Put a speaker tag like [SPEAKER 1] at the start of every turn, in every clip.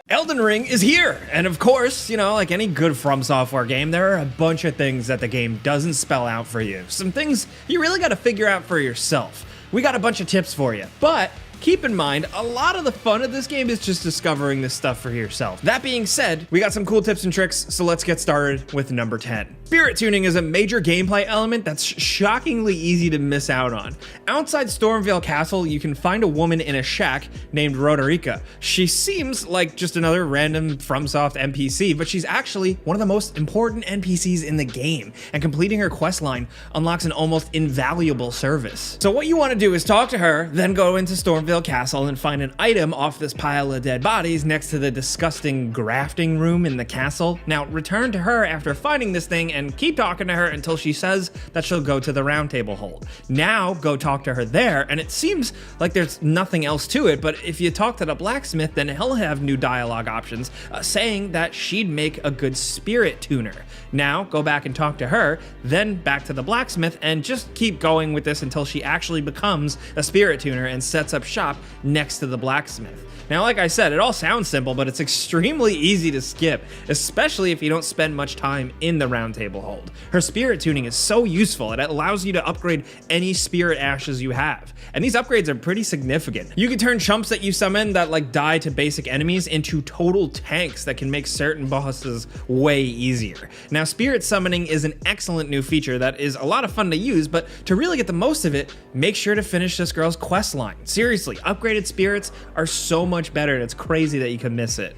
[SPEAKER 1] Elden Ring is here, and of course, you know, like any good From Software game, there are a bunch of things that the game doesn't spell out for you. Some things you really gotta figure out for yourself. We got a bunch of tips for you, but keep in mind, a lot of the fun of this game is just discovering this stuff for yourself. That being said, we got some cool tips and tricks, so let's get started with number 10. Spirit tuning is a major gameplay element that's shockingly easy to miss out on. Outside Stormvale Castle, you can find a woman in a shack named Roderica. She seems like just another random FromSoft NPC, but she's actually one of the most important NPCs in the game, and completing her quest line unlocks an almost invaluable service. So what you want to do is talk to her, then go into Stormvale Castle and find an item off this pile of dead bodies next to the disgusting grafting room in the castle. Now return to her after finding this thing and keep talking to her until she says that she'll go to the round table hold. Now go talk to her there, and it seems like there's nothing else to it, but if you talk to the blacksmith, then he'll have new dialogue options saying that she'd make a good spirit tuner. Now go back and talk to her, then back to the blacksmith, and just keep going with this until she actually becomes a spirit tuner and sets up shop next to the blacksmith. Now, like I said, it all sounds simple, but it's extremely easy to skip, especially if you don't spend much time in the round table hold. Her spirit tuning is so useful, it allows you to upgrade any spirit ashes you have. And these upgrades are pretty significant. You can turn chumps that you summon that like die to basic enemies into total tanks that can make certain bosses way easier. Now, spirit summoning is an excellent new feature that is a lot of fun to use, but to really get the most of it, make sure to finish this girl's quest line. Seriously, upgraded spirits are so much better, and it's crazy that you can miss it.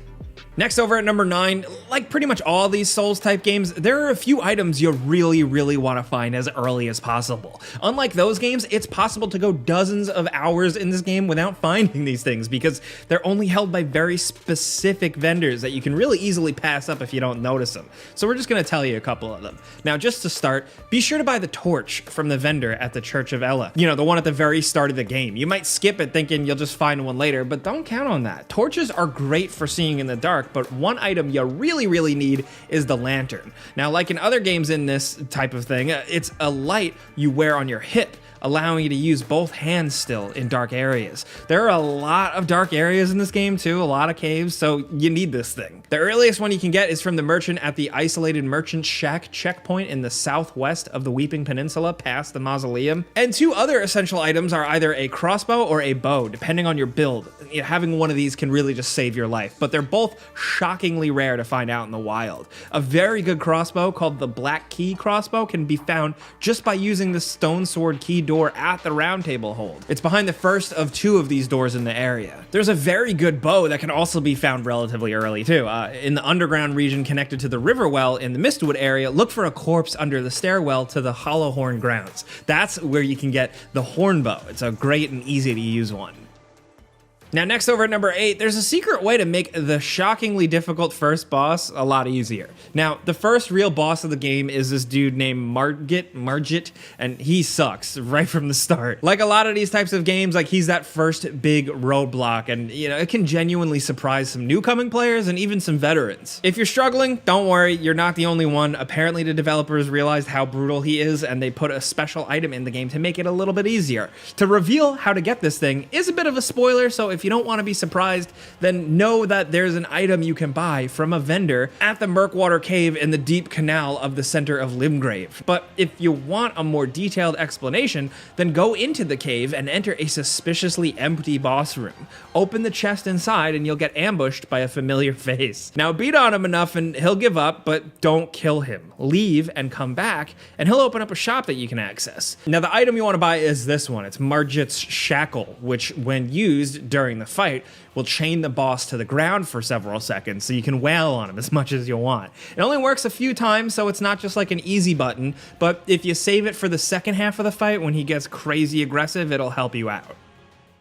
[SPEAKER 1] Next, over at number 9, like pretty much all these Souls type games, there are a few items you really want to find as early as possible. Unlike those games, it's possible to go dozens of hours in this game without finding these things because they're only held by very specific vendors that you can really easily pass up if you don't notice them. So we're just going to tell you a couple of them. Now, just to start, be sure to buy the torch from the vendor at the Church of Ella. You know, the one at the very start of the game. You might skip it thinking you'll just find one later, but don't count on that. Torches are great for seeing in the dark, but one item you really need is the lantern. Now, like in other games in this type of thing, it's a light you wear on your hip, allowing you to use both hands still in dark areas. There are a lot of dark areas in this game too, a lot of caves, so you need this thing. The earliest one you can get is from the merchant at the Isolated Merchant Shack checkpoint in the southwest of the Weeping Peninsula past the mausoleum. And two other essential items are either a crossbow or a bow, depending on your build. You know, having one of these can really just save your life, but they're both shockingly rare to find out in the wild. A very good crossbow called the Black Key crossbow can be found just by using the Stone Sword key door at the round table hold. It's behind the first of two of these doors in the area. There's a very good bow that can also be found relatively early too. In the underground region connected to the river well in the Mistwood area, look for a corpse under the stairwell to the Hollowhorn grounds. That's where you can get the horn bow. It's a great and easy to use one. Now, next over at number 8, there's a secret way to make the shockingly difficult first boss a lot easier. Now, the first real boss of the game is this dude named Margit, and he sucks right from the start. Like a lot of these types of games, like he's that first big roadblock, and you know, it can genuinely surprise some newcoming players and even some veterans. If you're struggling, don't worry, you're not the only one. Apparently, the developers realized how brutal he is, and they put a special item in the game to make it a little bit easier. To reveal how to get this thing is a bit of a spoiler, so if you don't want to be surprised, then know that there's an item you can buy from a vendor at the Murkwater Cave in the deep canal of the center of Limgrave. But if you want a more detailed explanation, then go into the cave and enter a suspiciously empty boss room. Open the chest inside and you'll get ambushed by a familiar face. Now beat on him enough and he'll give up, but don't kill him. Leave and come back and he'll open up a shop that you can access. Now the item you want to buy is this one. It's Margit's Shackle, which when used during the fight will chain the boss to the ground for several seconds so you can wail on him as much as you want. It only works a few times, so it's not just like an easy button, but if you save it for the second half of the fight when he gets crazy aggressive, it'll help you out.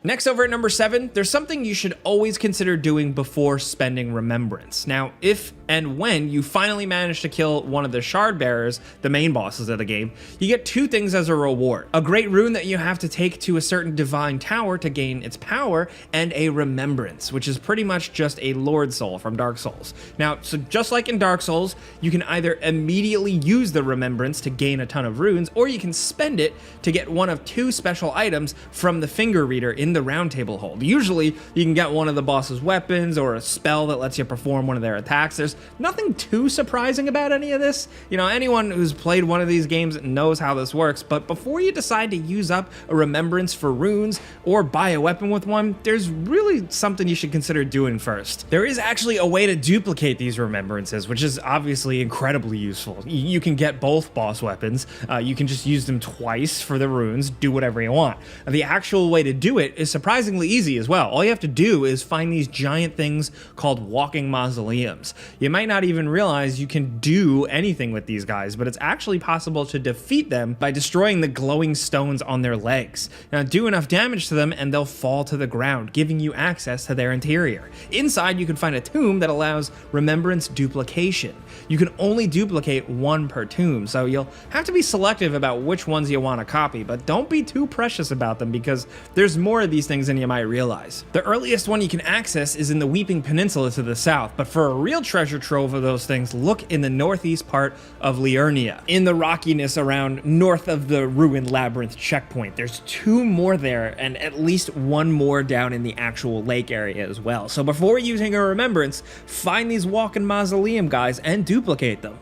[SPEAKER 1] Next, over at number 7, there's something you should always consider doing before spending Remembrance. Now, if and when you finally manage to kill one of the Shard Bearers, the main bosses of the game, you get 2 things as a reward. A great rune that you have to take to a certain divine tower to gain its power, and a Remembrance, which is pretty much just a Lord Soul from Dark Souls. Now, so just like in Dark Souls, you can either immediately use the Remembrance to gain a ton of runes, or you can spend it to get one of 2 special items from the finger reader in the round table hold. Usually you can get one of the boss's weapons or a spell that lets you perform one of their attacks. There's nothing too surprising about any of this. You know, anyone who's played one of these games knows how this works, but before you decide to use up a remembrance for runes or buy a weapon with one, there's really something you should consider doing first. There is actually a way to duplicate these remembrances, which is obviously incredibly useful. You can get both boss weapons. You can just use them twice for the runes, do whatever you want. The actual way to do it is surprisingly easy as well. All you have to do is find these giant things called walking mausoleums. You might not even realize you can do anything with these guys, but it's actually possible to defeat them by destroying the glowing stones on their legs. Now, do enough damage to them and they'll fall to the ground, giving you access to their interior. Inside, you can find a tomb that allows remembrance duplication. You can only duplicate one per tomb, so you'll have to be selective about which ones you want to copy, but don't be too precious about them because there's more of these things than you might realize. The earliest one you can access is in the Weeping Peninsula to the south, but for a real treasure trove of those things, look in the northeast part of Liurnia, in the rockiness around north of the ruined labyrinth checkpoint. There's 2 more there and at least 1 more down in the actual lake area as well. So before using a remembrance, find these walking mausoleum guys and duplicate them.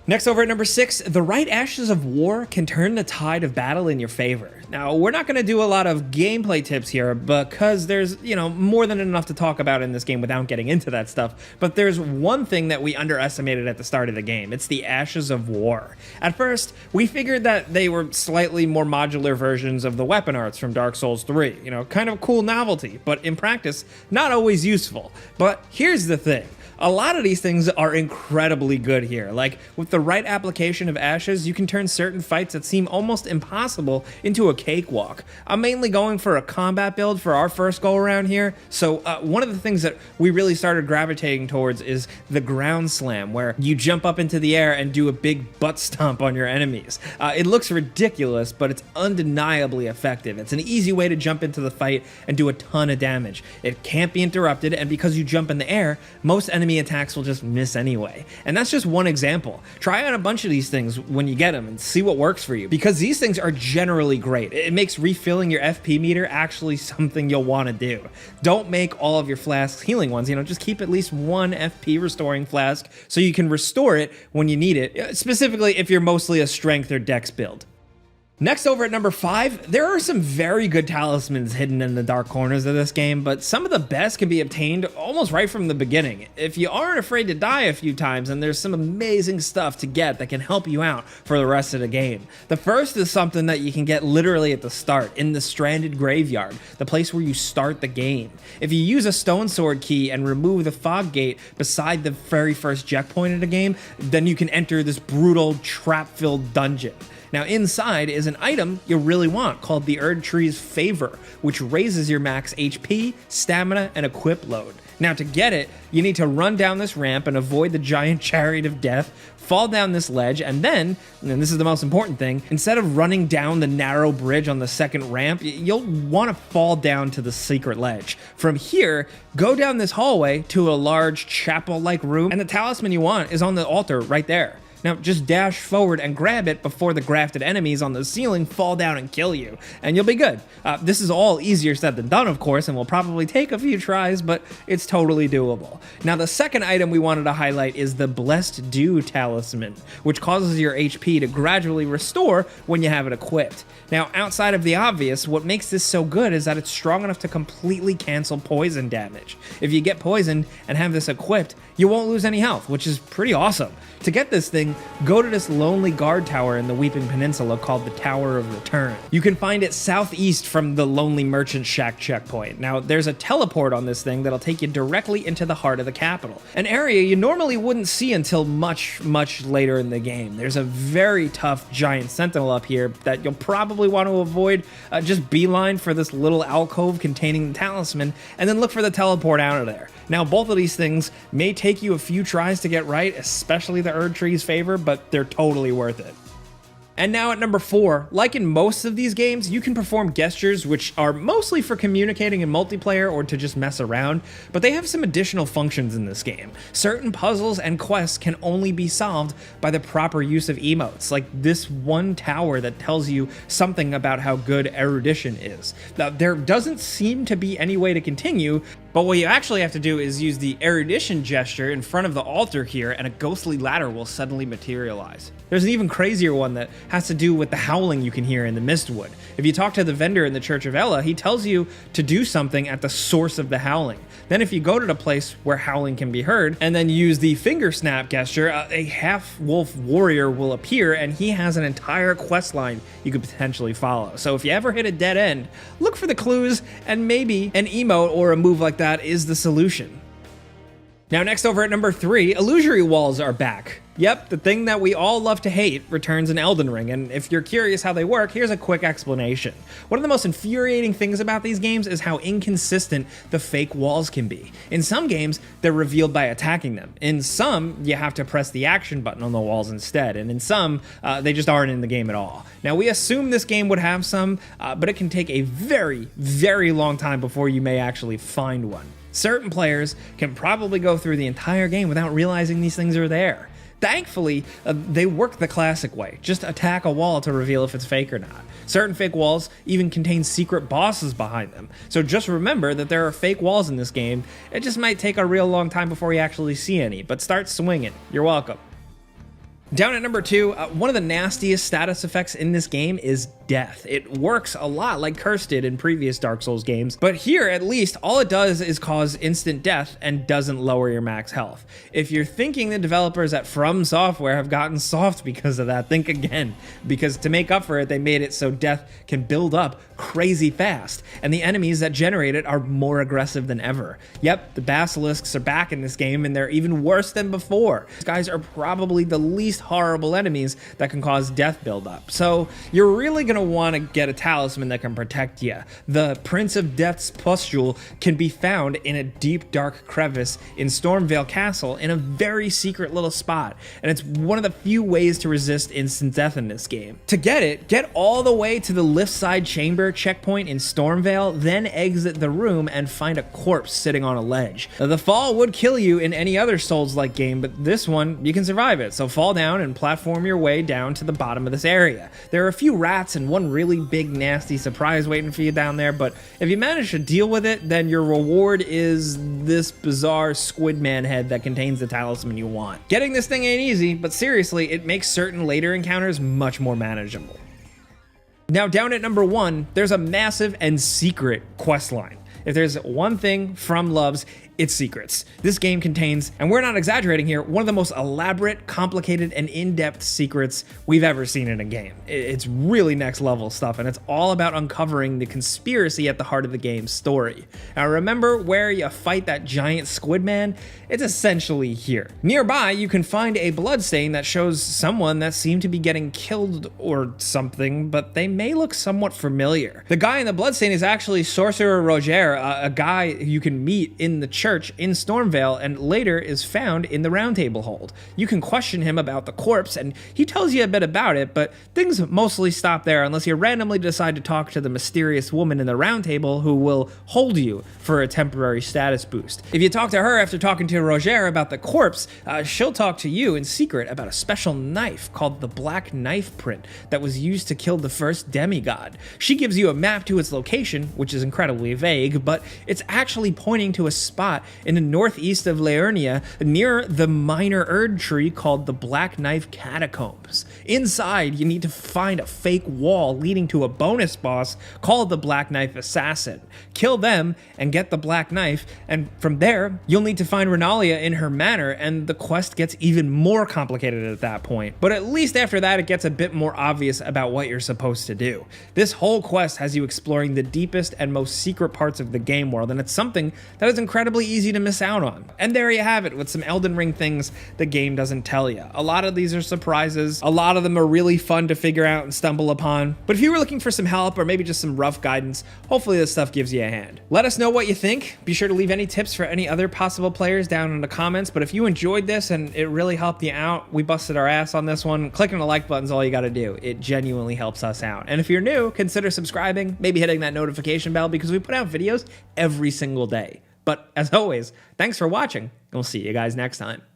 [SPEAKER 1] Next, over at number 6, the right ashes of war can turn the tide of battle in your favor. Now, we're not going to do a lot of gameplay tips here because there's, more than enough to talk about in this game without getting into that stuff, but there's one thing that we underestimated at the start of the game. It's the ashes of war. At first, we figured that they were slightly more modular versions of the weapon arts from Dark Souls 3, kind of cool novelty, but in practice, not always useful. But here's the thing. A lot of these things are incredibly good here. Like, with the right application of ashes, you can turn certain fights that seem almost impossible into a cakewalk. I'm mainly going for a combat build for our first go around here, so one of the things that we really started gravitating towards is the ground slam, where you jump up into the air and do a big butt stomp on your enemies. It looks ridiculous, but it's undeniably effective. It's an easy way to jump into the fight and do a ton of damage. It can't be interrupted, and because you jump in the air, most enemy attacks will just miss anyway. And that's just one example. Try out a bunch of these things when you get them and see what works for you, because these things are generally great. It makes refilling your FP meter actually something you'll want to do. Don't make all of your flasks healing ones, just keep at least 1 FP restoring flask so you can restore it when you need it, specifically if you're mostly a strength or dex build. Next, over at number 5, there are some very good talismans hidden in the dark corners of this game, but some of the best can be obtained almost right from the beginning. If you aren't afraid to die a few times, then there's some amazing stuff to get that can help you out for the rest of the game. The first is something that you can get literally at the start, in the Stranded Graveyard, the place where you start the game. If you use a stone sword key and remove the fog gate beside the very first checkpoint of the game, then you can enter this brutal, trap-filled dungeon. Now, inside is an item you really want called the Erd Tree's Favor, which raises your max HP, stamina, and equip load. Now, to get it, you need to run down this ramp and avoid the giant chariot of death, fall down this ledge, and then, and this is the most important thing, instead of running down the narrow bridge on the second ramp, you'll want to fall down to the secret ledge. From here, go down this hallway to a large chapel-like room, and the talisman you want is on the altar right there. Now, just dash forward and grab it before the grafted enemies on the ceiling fall down and kill you, and you'll be good. This is all easier said than done, of course, and will probably take a few tries, but it's totally doable. Now, the second item we wanted to highlight is the Blessed Dew Talisman, which causes your HP to gradually restore when you have it equipped. Now, outside of the obvious, what makes this so good is that it's strong enough to completely cancel poison damage. If you get poisoned and have this equipped, you won't lose any health, which is pretty awesome. To get this thing, go to this lonely guard tower in the Weeping Peninsula called the Tower of Return. You can find it southeast from the Lonely Merchant Shack checkpoint. Now, there's a teleport on this thing that'll take you directly into the heart of the capital, an area you normally wouldn't see until much, much later in the game. There's a very tough giant sentinel up here that you'll probably want to avoid. Just beeline for this little alcove containing the talisman, and then look for the teleport out of there. Now, both of these things may take you a few tries to get right, especially the Erd Tree's Favor, but they're totally worth it. And now at number 4, like in most of these games, you can perform gestures which are mostly for communicating in multiplayer or to just mess around, but they have some additional functions in this game. Certain puzzles and quests can only be solved by the proper use of emotes, like this one tower that tells you something about how good erudition is. Now, there doesn't seem to be any way to continue, but what you actually have to do is use the erudition gesture in front of the altar here, and a ghostly ladder will suddenly materialize. There's an even crazier one that has to do with the howling you can hear in the Mistwood. If you talk to the vendor in the Church of Ella, he tells you to do something at the source of the howling. Then if you go to the place where howling can be heard, and then use the finger snap gesture, a half-wolf warrior will appear, and he has an entire quest line you could potentially follow. So if you ever hit a dead end, look for the clues, and maybe an emote or a move like that is the solution. Now next over at number 3, illusory walls are back. Yep, the thing that we all love to hate returns in Elden Ring, and if you're curious how they work, here's a quick explanation. One of the most infuriating things about these games is how inconsistent the fake walls can be. In some games, they're revealed by attacking them. In some, you have to press the action button on the walls instead, and in some, they just aren't in the game at all. Now, we assume this game would have some, but it can take a very, very long time before you may actually find one. Certain players can probably go through the entire game without realizing these things are there. Thankfully, they work the classic way. Just attack a wall to reveal if it's fake or not. Certain fake walls even contain secret bosses behind them. So just remember that there are fake walls in this game. It just might take a real long time before you actually see any, but start swinging. You're welcome. Down at number 2, one of the nastiest status effects in this game is death. It works a lot like Curse did in previous Dark Souls games, but here at least all it does is cause instant death and doesn't lower your max health. If you're thinking the developers at From Software have gotten soft because of that, think again, because to make up for it, they made it so death can build up crazy fast, and the enemies that generate it are more aggressive than ever. Yep, the basilisks are back in this game, and they're even worse than before. These guys are probably the least horrible enemies that can cause death buildup. So you're really gonna want to get a talisman that can protect you. The Prince of Death's pustule can be found in a deep dark crevice in Stormvale Castle in a very secret little spot, and it's one of the few ways to resist instant death in this game. To get it, get all the way to the lift side chamber checkpoint in Stormvale, then exit the room and find a corpse sitting on a ledge. Now, the fall would kill you in any other Souls-like game, but this one, you can survive it, so fall down and platform your way down to the bottom of this area. There are a few rats and one really big nasty surprise waiting for you down there, but if you manage to deal with it, then your reward is this bizarre Squidman head that contains the talisman you want. Getting this thing ain't easy, but seriously, it makes certain later encounters much more manageable. Now down at number 1, there's a massive and secret quest line. If there's one thing From loves, it's secrets. This game contains, and we're not exaggerating here, one of the most elaborate, complicated, and in-depth secrets we've ever seen in a game. It's really next level stuff, and it's all about uncovering the conspiracy at the heart of the game's story. Now remember where you fight that giant squid man? It's essentially here. Nearby, you can find a bloodstain that shows someone that seemed to be getting killed or something, but they may look somewhat familiar. The guy in the bloodstain is actually Sorcerer Roger, a guy you can meet in the church in Stormvale and later is found in the Round Table Hold. You can question him about the corpse and he tells you a bit about it, but things mostly stop there unless you randomly decide to talk to the mysterious woman in the Round Table who will hold you for a temporary status boost. If you talk to her after talking to Roger about the corpse, she'll talk to you in secret about a special knife called the Black Knife Print that was used to kill the first demigod. She gives you a map to its location, which is incredibly vague, but it's actually pointing to a spot in the northeast of Liurnia near the minor Erd tree called the Black Knife Catacombs. Inside, you need to find a fake wall leading to a bonus boss called the Black Knife Assassin. Kill them and get the Black Knife, and from there, you'll need to find Renalia in her manor, and the quest gets even more complicated at that point. But at least after that, it gets a bit more obvious about what you're supposed to do. This whole quest has you exploring the deepest and most secret parts of of the game world, and it's something that is incredibly easy to miss out on. And there you have it, with some Elden Ring things the game doesn't tell you. A lot of these are surprises, a lot of them are really fun to figure out and stumble upon, but if you were looking for some help or maybe just some rough guidance, hopefully this stuff gives you a hand. Let us know what you think. Be sure to leave any tips for any other possible players down in the comments, but if you enjoyed this and it really helped you out, we busted our ass on this one, clicking the like button's all you gotta do. It genuinely helps us out. And if you're new, consider subscribing, maybe hitting that notification bell, because we put out videos every single day. But as always, thanks for watching, and we'll see you guys next time.